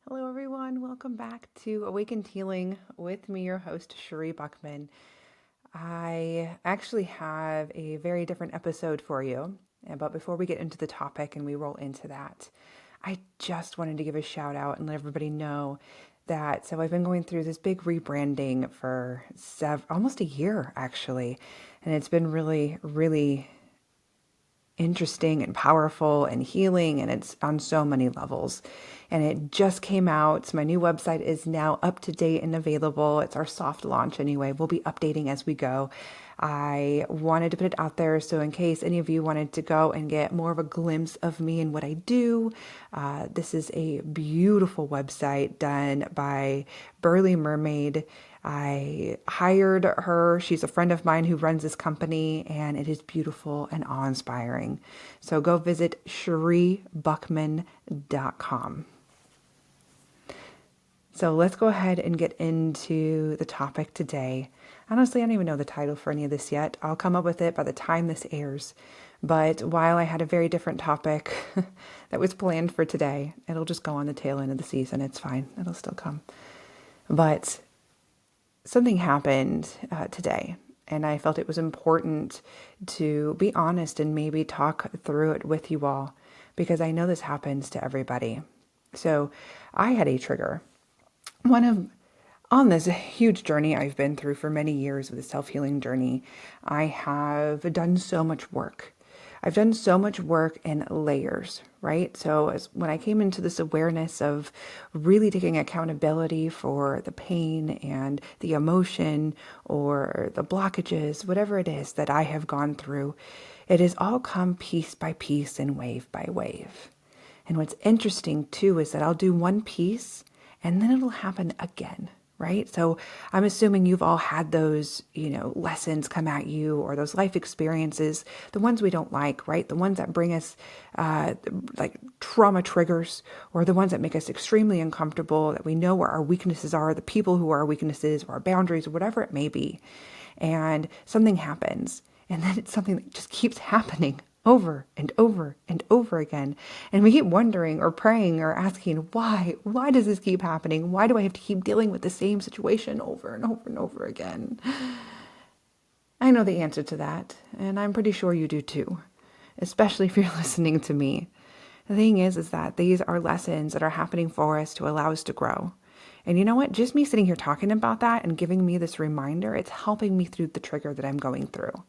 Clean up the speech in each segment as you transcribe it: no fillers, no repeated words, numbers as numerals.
Hello, everyone. Welcome back to Awakened Healing with me, your host, Cherie Buckman. I actually have a very different episode for you. But before we get into the topic and we roll into that, I just wanted to give a shout out and let everybody know that I've been going through this big rebranding for almost a year, actually. And it's been really, really interesting and powerful and healing, and it's on so many levels. And it just came out. My new website is now up to date and available. It's our soft launch anyway. We'll be updating as we go. I wanted to put it out there so in case any of you wanted to go and get more of a glimpse of me and what I do, this is a beautiful website done by Burly Mermaid. I hired her. She's a friend of mine who runs this company, and it is beautiful and awe-inspiring. So go visit cheriebuckman.com. So let's go ahead and get into the topic today. Honestly, I don't even know the title for any of this yet. I'll come up with it by the time this airs. But while I had a very different topic that was planned for today, it'll just go on the tail end of the season. It's fine. It'll still come. But something happened today, and I felt it was important to be honest and maybe talk through it with you all, because I know this happens to everybody. So I had a trigger. On this huge journey I've been through for many years with the self-healing journey, I have done so much work. I've done so much work in layers, right? So when I came into this awareness of really taking accountability for the pain and the emotion or the blockages, whatever it is that I have gone through, it has all come piece by piece and wave by wave. And what's interesting too is that I'll do one piece and then it'll happen again, right? So I'm assuming you've all had those, lessons come at you, or those life experiences, the ones we don't like, right? The ones that bring us like trauma triggers, or the ones that make us extremely uncomfortable, that we know where our weaknesses are, the people who are our weaknesses, or our boundaries, or whatever it may be. And something happens, and then it's something that just keeps happening over and over and over again. And we keep wondering or praying or asking, why? Why does this keep happening? Why do I have to keep dealing with the same situation over and over and over again? I know the answer to that, and I'm pretty sure you do too, especially if you're listening to me. The thing is that these are lessons that are happening for us to allow us to grow. And you know what? Just me sitting here talking about that and giving me this reminder, it's helping me through the trigger that I'm going through.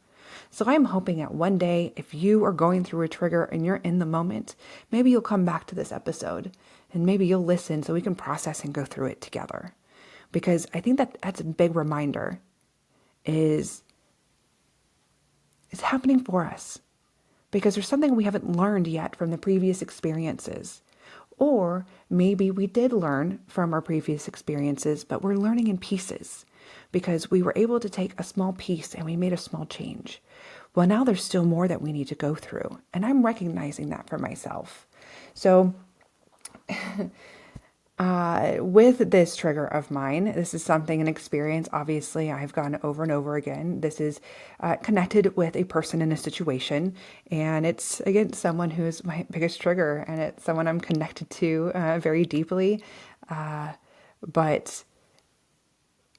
So I'm hoping that one day, if you are going through a trigger and you're in the moment, maybe you'll come back to this episode and maybe you'll listen so we can process and go through it together. Because I think that that's a big reminder is it's happening for us. Because there's something we haven't learned yet from the previous experiences. Or maybe we did learn from our previous experiences, but we're learning in pieces because we were able to take a small piece and we made a small change. Well, now there's still more that we need to go through, and I'm recognizing that for myself. So with this trigger of mine, this is an experience, obviously, I've gone over and over again. This is connected with a person in a situation, and it's, again, someone who is my biggest trigger, and it's someone I'm connected to very deeply. But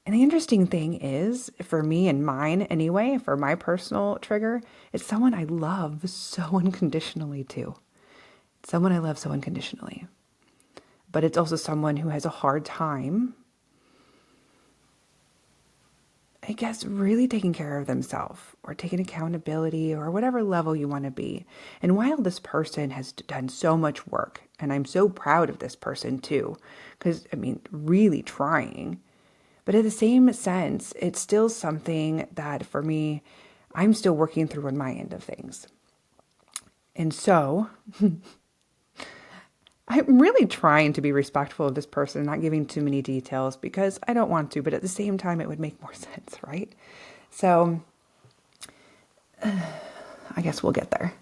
and the interesting thing is, for me and mine anyway, for my personal trigger, it's someone I love so unconditionally too. It's someone I love so unconditionally. But it's also someone who has a hard time, I guess, really taking care of themselves or taking accountability or whatever level you want to be. And while this person has done so much work, and I'm so proud of this person too, because, really trying, but in the same sense, it's still something that for me, I'm still working through on my end of things. And so I'm really trying to be respectful of this person, not giving too many details because I don't want to, but at the same time, it would make more sense, right? So I guess we'll get there.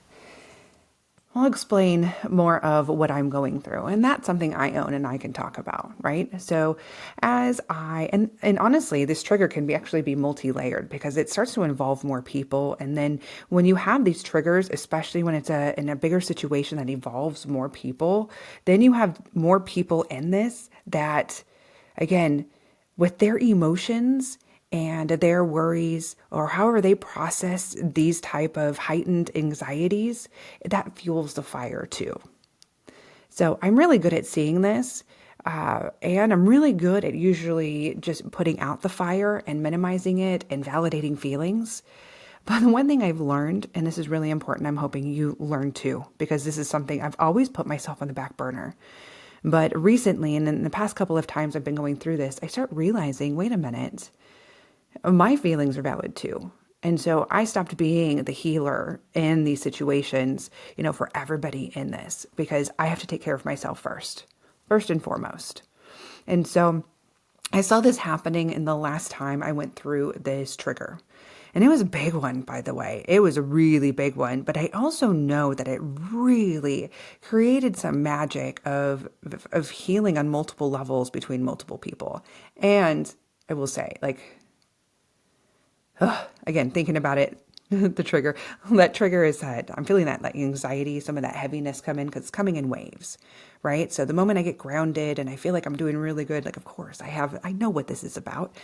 I'll explain more of what I'm going through. And that's something I own and I can talk about, right? So and honestly, this trigger can be actually be multi-layered because it starts to involve more people. And then when you have these triggers, especially when it's in a bigger situation that involves more people, then you have more people in this that, again, with their emotions and their worries or however they process these type of heightened anxieties, that fuels the fire too. So I'm really good at seeing this. And I'm really good at usually just putting out the fire and minimizing it and validating feelings. But the one thing I've learned, and this is really important, I'm hoping you learn too, because this is something I've always put myself on the back burner. But recently, and in the past couple of times I've been going through this, I start realizing, wait a minute, my feelings are valid too. And so I stopped being the healer in these situations, for everybody in this, because I have to take care of myself first and foremost. And so I saw this happening in the last time I went through this trigger. And it was a big one, by the way. It was a really big one. But I also know that it really created some magic of healing on multiple levels between multiple people. And I will say, again, thinking about it, the trigger, that trigger is that I'm feeling that anxiety, some of that heaviness come in because it's coming in waves, right? So the moment I get grounded and I feel like I'm doing really good, of course I know what this is about.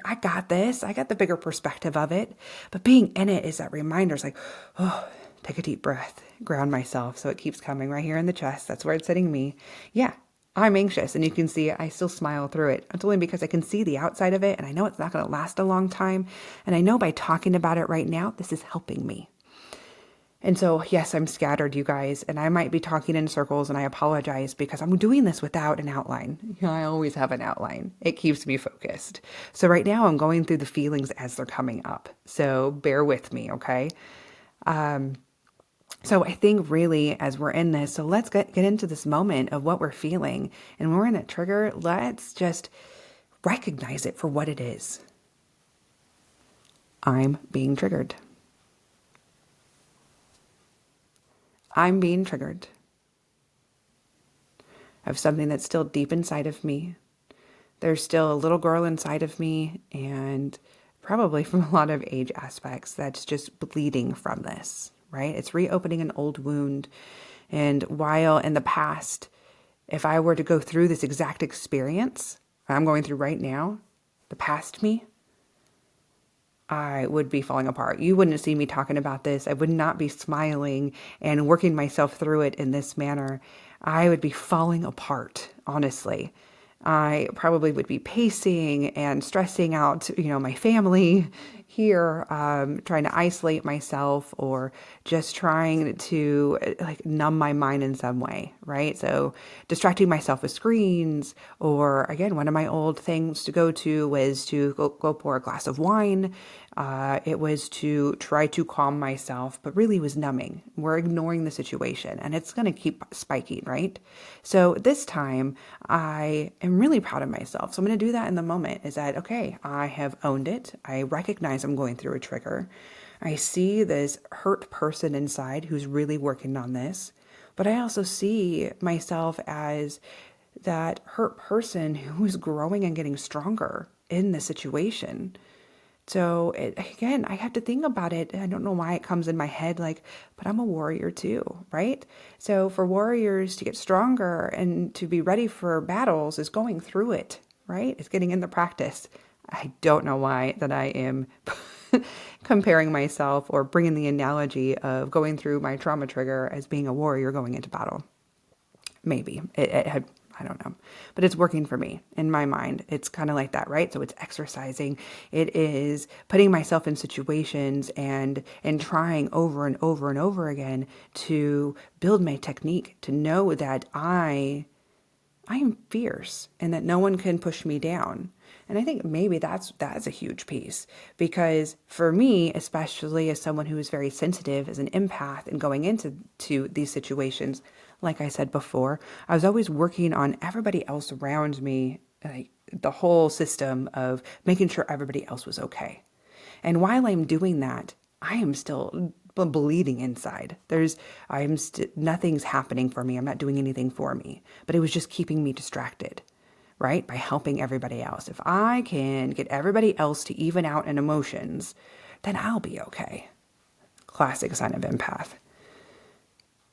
I got this, I got the bigger perspective of it, but being in it is that reminder. It's oh, take a deep breath, ground myself. So it keeps coming right here in the chest. That's where it's hitting me. Yeah. I'm anxious, and you can see I still smile through it. It's only because I can see the outside of it, and I know it's not going to last a long time. And I know by talking about it right now, this is helping me. And so, yes, I'm scattered, you guys, and I might be talking in circles, and I apologize because I'm doing this without an outline. I always have an outline. It keeps me focused. So right now, I'm going through the feelings as they're coming up. So bear with me, okay? So I think really as we're in this, so let's get into this moment of what we're feeling. And when we're in that trigger, let's just recognize it for what it is. I'm being triggered. I'm being triggered of something that's still deep inside of me. There's still a little girl inside of me, and probably from a lot of age aspects that's just bleeding from this, right? It's reopening an old wound. And while in the past, if I were to go through this exact experience I'm going through right now, the past me, I would be falling apart. You wouldn't see me talking about this. I would not be smiling and working myself through it in this manner. I would be falling apart, honestly. I probably would be pacing and stressing out, my family here, trying to isolate myself or just trying to numb my mind in some way, right? So distracting myself with screens, or again, one of my old things to go to was to go pour a glass of wine. It was to try to calm myself, but really was numbing. We're ignoring the situation, and it's going to keep spiking, right? So this time I am really proud of myself. So I'm going to do that in the moment. Is that, okay, I have owned it. I recognize I'm going through a trigger. I see this hurt person inside who's really working on this, but I also see myself as that hurt person who is growing and getting stronger in the situation. So again, I have to think about it. I don't know why it comes in my head but I'm a warrior too, right? So for warriors to get stronger and to be ready for battles is going through it, right? It's getting in the practice. I don't know why that I am comparing myself or bringing the analogy of going through my trauma trigger as being a warrior going into battle. Maybe it had, I don't know, but it's working for me in my mind. It's kind of like that, right? So it's exercising. It is putting myself in situations and trying over and over and over again to build my technique, to know that I am fierce and that no one can push me down. And I think maybe that's a huge piece, because for me, especially as someone who is very sensitive as an empath and going into these situations, like I said before, I was always working on everybody else around me, the whole system of making sure everybody else was okay. And while I'm doing that, I am still bleeding inside. Nothing's happening for me. I'm not doing anything for me, but it was just keeping me distracted, right? By helping everybody else. If I can get everybody else to even out in emotions, then I'll be okay. Classic sign of empath.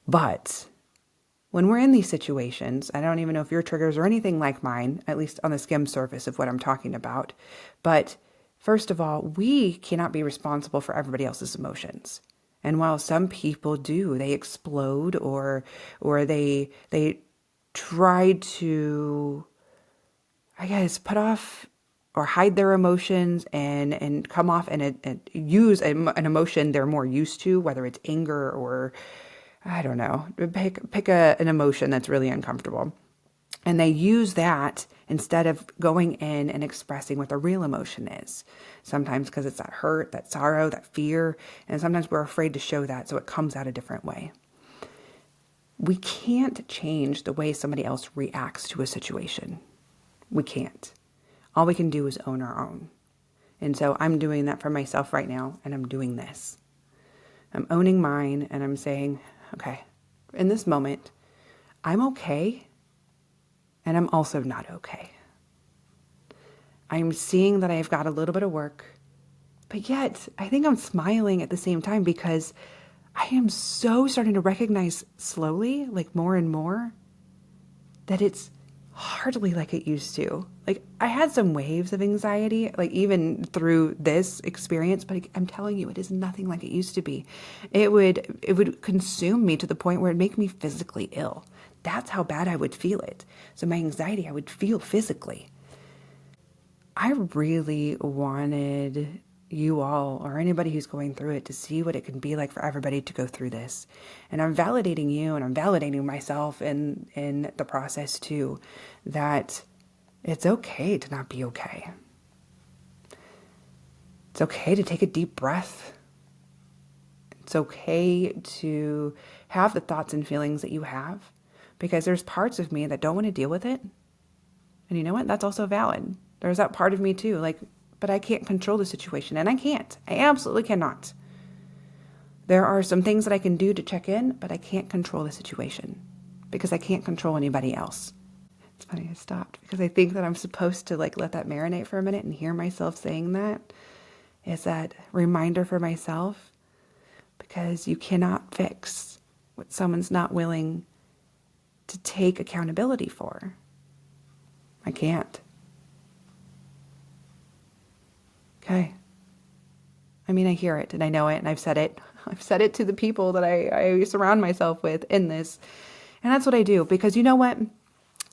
But when we're in these situations, I don't even know if your triggers are anything like mine, at least on the skim surface of what I'm talking about. But first of all, we cannot be responsible for everybody else's emotions. And while some people do, they explode or they try to, I guess, put off or hide their emotions and come off and use an emotion they're more used to, whether it's anger or, I don't know, pick an emotion that's really uncomfortable. And they use that instead of going in and expressing what the real emotion is. Sometimes because it's that hurt, that sorrow, that fear, and sometimes we're afraid to show that, so it comes out a different way. We can't change the way somebody else reacts to a situation. We can't. All we can do is own our own. And so I'm doing that for myself right now, and I'm doing this. I'm owning mine, and I'm saying, okay, in this moment, I'm okay, and I'm also not okay. I'm seeing that I've got a little bit of work, but yet I think I'm smiling at the same time because I am so starting to recognize slowly, like more and more, that it's hardly like it used to. Like I had some waves of anxiety, like even through this experience, but I'm telling you, it is nothing like it used to be. It would consume me to the point where it'd make me physically ill. That's how bad I would feel it. So my anxiety, I would feel physically. I really wanted you all or anybody who's going through it to see what it can be like for everybody to go through this. And I'm validating you and I'm validating myself in the process too, that it's okay to not be okay. It's okay to take a deep breath. It's okay to have the thoughts and feelings that you have, because there's parts of me that don't want to deal with it. And you know what? That's also valid. There's that part of me too, like, but I can't control the situation, and I can't. I absolutely cannot. There are some things that I can do to check in, but I can't control the situation because I can't control anybody else. It's funny, I stopped because I think that I'm supposed to like let that marinate for a minute and hear myself saying that. Is that reminder for myself, because you cannot fix what someone's not willing to take accountability for. I can't. Okay. I mean, I hear it and I know it and I've said it. I've said it to the people that I surround myself with in this. And that's what I do, because you know what? And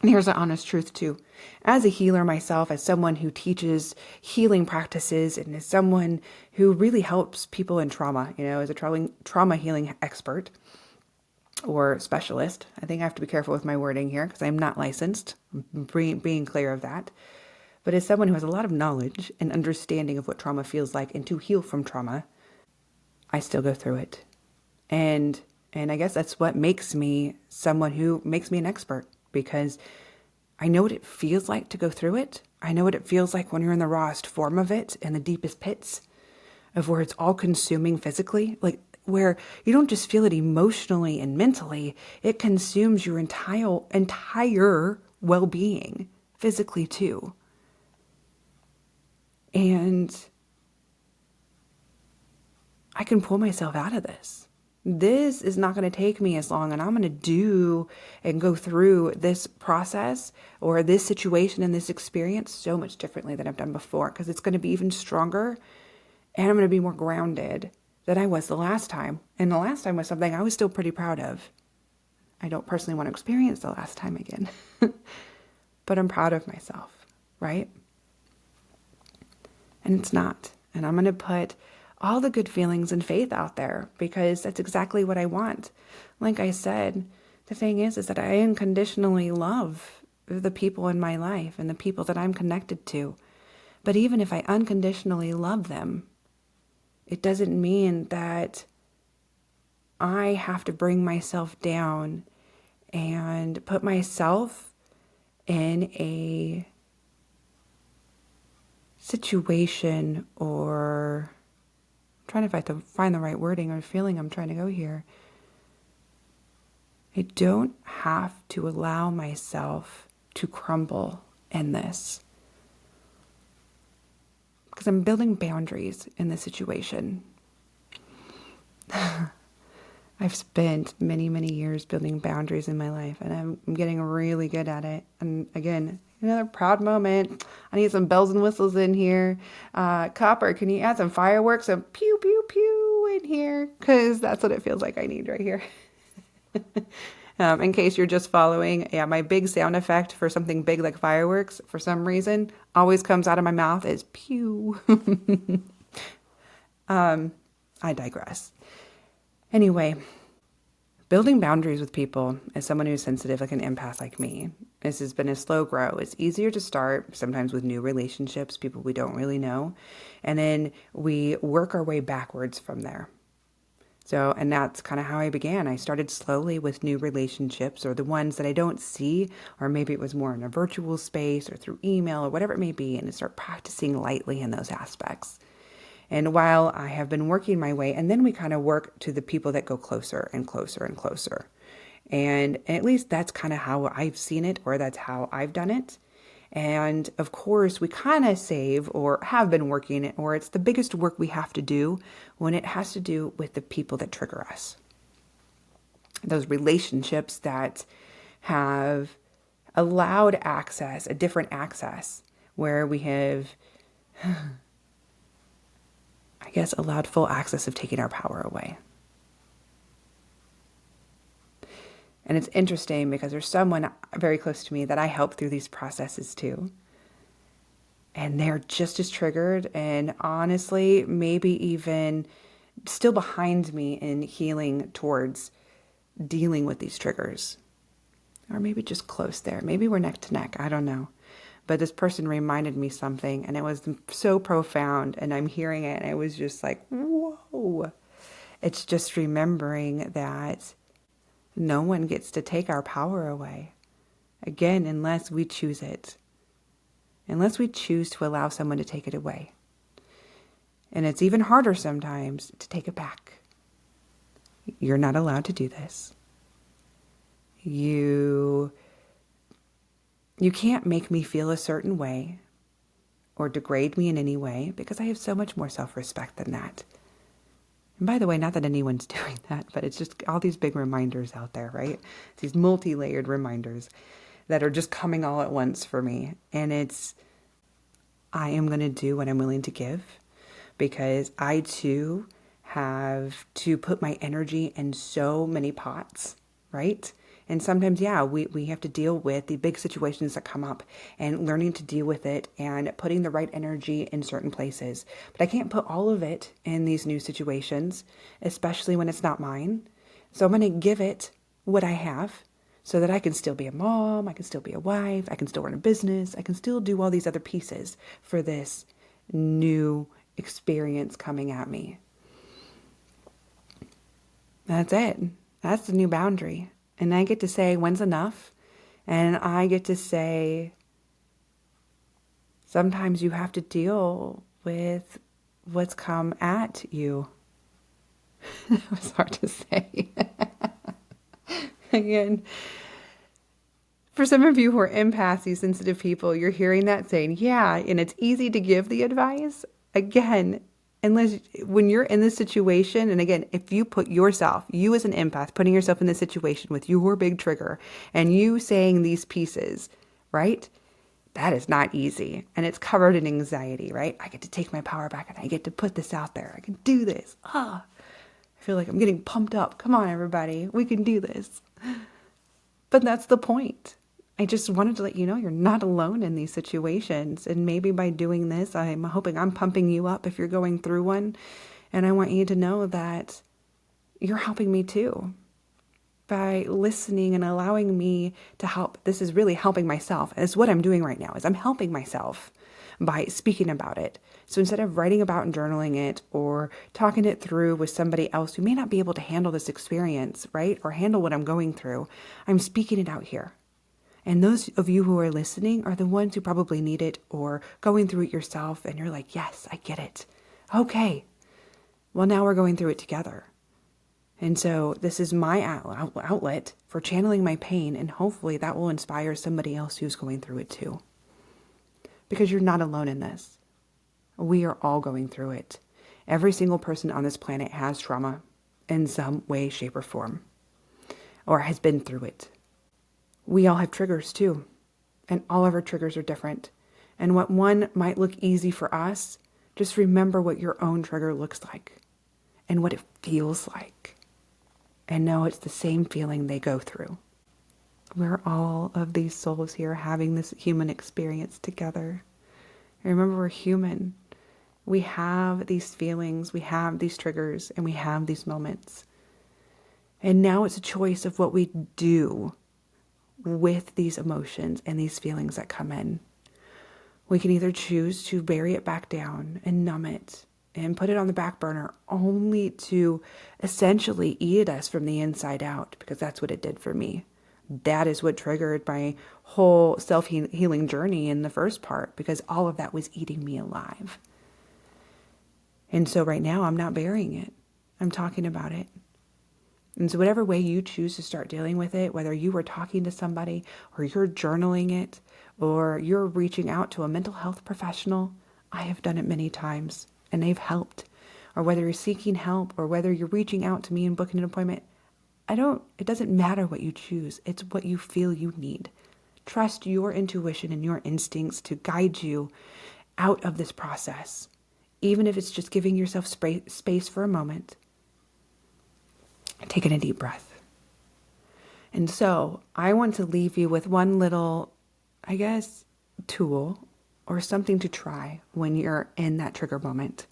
here's the honest truth too. As a healer myself, as someone who teaches healing practices and as someone who really helps people in trauma, as a trauma healing expert or specialist, I think I have to be careful with my wording here because I'm not licensed, being clear of that. But as someone who has a lot of knowledge and understanding of what trauma feels like and to heal from trauma, I still go through it. And I guess that's what makes me someone who makes me an expert, because I know what it feels like to go through it. I know what it feels like when you're in the rawest form of it, in the deepest pits of where it's all consuming physically, like where you don't just feel it emotionally and mentally, it consumes your entire well-being physically too. And I can pull myself out of this. This is not going to take me as long, and I'm going to do and go through this process or this situation and this experience so much differently than I've done before, because it's going to be even stronger, and I'm going to be more grounded than I was the last time. And the last time was something I was still pretty proud of. I don't personally want to experience the last time again, but I'm proud of myself, right? And it's not. And I'm going to put all the good feelings and faith out there because that's exactly what I want. Like I said, the thing is that I unconditionally love the people in my life and the people that I'm connected to. But even if I unconditionally love them, it doesn't mean that I have to bring myself down and put myself in a situation or trying to find the right wording or feeling I'm trying to go here. I don't have to allow myself to crumble in this, because I'm building boundaries in this situation. I've spent many, many years building boundaries in my life, and I'm getting really good at it. And again, another proud moment. I need some bells and whistles in here. Copper, can you add some fireworks, some pew, pew, pew in here? Because that's what it feels like I need right here. In case you're just following, yeah, my big sound effect for something big like fireworks, for some reason, always comes out of my mouth is pew. I digress. Anyway, building boundaries with people as someone who's sensitive, like an empath like me, this has been a slow grow. It's easier to start sometimes with new relationships, people we don't really know, and then we work our way backwards from there. So, and that's kind of how I began. I started slowly with new relationships, or the ones that I don't see, or maybe it was more in a virtual space or through email or whatever it may be, and to start practicing lightly in those aspects. And while I have been working my way, and then we kind of work to the people that go closer and closer and closer. And at least that's kind of how I've seen it, or that's how I've done it. And of course, we kind of save or have been working it, or it's the biggest work we have to do when it has to do with the people that trigger us. Those relationships that have allowed access, a different access, where we have, I guess, allowed full access of taking our power away. And it's interesting because there's someone very close to me that I help through these processes too. And they're just as triggered, and honestly, maybe even still behind me in healing towards dealing with these triggers. Or maybe just close there. Maybe we're neck to neck. I don't know. But this person reminded me something, and it was so profound, and I'm hearing it, and it was just like, whoa. It's just remembering that no one gets to take our power away. Again, unless we choose it. Unless we choose to allow someone to take it away. And it's even harder sometimes to take it back. You're not allowed to do this. You can't make me feel a certain way or degrade me in any way, because I have so much more self-respect than that. And by the way, not that anyone's doing that, but it's just all these big reminders out there, right? These multi-layered reminders that are just coming all at once for me. And I am going to do what I'm willing to give, because I too have to put my energy in so many pots, right? And sometimes, yeah, we have to deal with the big situations that come up, and learning to deal with it and putting the right energy in certain places. But I can't put all of it in these new situations, especially when it's not mine. So I'm going to give it what I have so that I can still be a mom, I can still be a wife, I can still run a business, I can still do all these other pieces for this new experience coming at me. That's it. That's the new boundary. And I get to say, when's enough? And I get to say, sometimes you have to deal with what's come at you. It was hard to say. Again, for some of you who are empaths, you sensitive people, you're hearing that saying, yeah, and it's easy to give the advice. Again, unless when you're in this situation, and again, if you put yourself, you as an empath, putting yourself in this situation with your big trigger and you saying these pieces, right? That is not easy. And it's covered in anxiety, right? I get to take my power back and I get to put this out there. I can do this. I feel like I'm getting pumped up. Come on, everybody. We can do this. But that's the point. I just wanted to let you know you're not alone in these situations. And maybe by doing this, I'm hoping I'm pumping you up if you're going through one. And I want you to know that you're helping me too. By listening and allowing me to help. This is really helping myself. And it's what I'm doing right now, is I'm helping myself by speaking about it. So instead of writing about and journaling it or talking it through with somebody else who may not be able to handle this experience, right? Or handle what I'm going through, I'm speaking it out here. And those of you who are listening are the ones who probably need it or going through it yourself. And you're like, yes, I get it. Okay. Well, now we're going through it together. And so this is my outlet for channeling my pain, and hopefully that will inspire somebody else who's going through it too. Because you're not alone in this. We are all going through it. Every single person on this planet has trauma in some way, shape, or form, or has been through it. We all have triggers too, and all of our triggers are different. And what one might look easy for us, just remember what your own trigger looks like and what it feels like. And know it's the same feeling they go through. We're all of these souls here having this human experience together. And remember, we're human. We have these feelings, we have these triggers, and we have these moments. And now it's a choice of what we do with these emotions and these feelings that come in. We can either choose to bury it back down and numb it and put it on the back burner, only to essentially eat us from the inside out, because that's what it did for me. That is what triggered my whole self-healing journey in the first part, because all of that was eating me alive. And so right now I'm not burying it. I'm talking about it. And so whatever way you choose to start dealing with it, whether you were talking to somebody or you're journaling it or you're reaching out to a mental health professional, I have done it many times and they've helped. Or whether you're seeking help or whether you're reaching out to me and booking an appointment, it doesn't matter what you choose. It's what you feel you need. Trust your intuition and your instincts to guide you out of this process, even if it's just giving yourself space for a moment. Taking a deep breath. And so I want to leave you with one little, tool or something to try when you're in that trigger moment.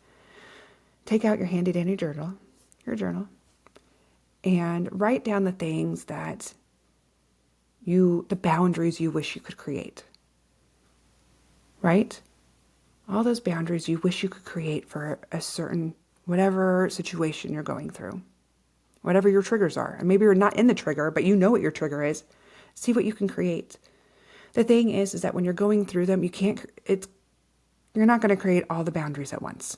Take out your handy dandy journal, and write down the things that the boundaries you wish you could create. Right? All those boundaries you wish you could create for a certain, whatever situation you're going through. Whatever your triggers are. And maybe you're not in the trigger, but you know what your trigger is. See what you can create. The thing is that when you're going through them, you're not going to create all the boundaries at once.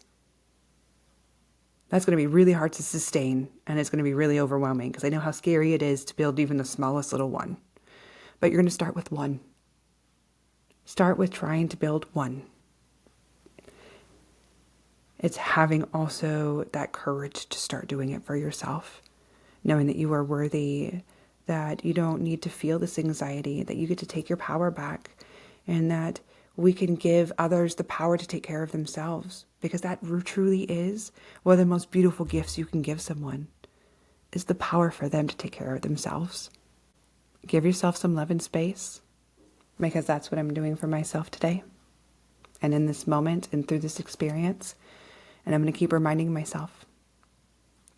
That's going to be really hard to sustain, and it's going to be really overwhelming, because I know how scary it is to build even the smallest little one. But you're going to start with one. Start with trying to build one. It's having also that courage to start doing it for yourself. Knowing that you are worthy, that you don't need to feel this anxiety, that you get to take your power back, and that we can give others the power to take care of themselves, because that truly is one of the most beautiful gifts you can give someone, is the power for them to take care of themselves. Give yourself some love and space, because that's what I'm doing for myself today, and in this moment, and through this experience, and I'm going to keep reminding myself.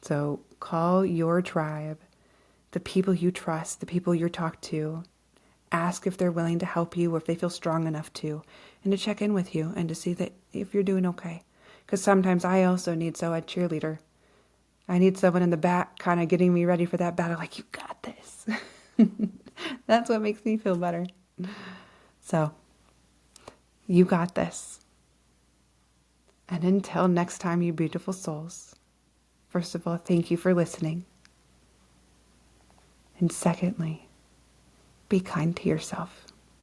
So call your tribe, the people you trust, the people you talk to. Ask if they're willing to help you, or if they feel strong enough to, and to check in with you and to see that if you're doing okay. Because sometimes I also need a cheerleader. I need someone in the back kind of getting me ready for that battle, like, you got this. That's what makes me feel better. So, you got this. And until next time, you beautiful souls, first of all, thank you for listening. And secondly, be kind to yourself.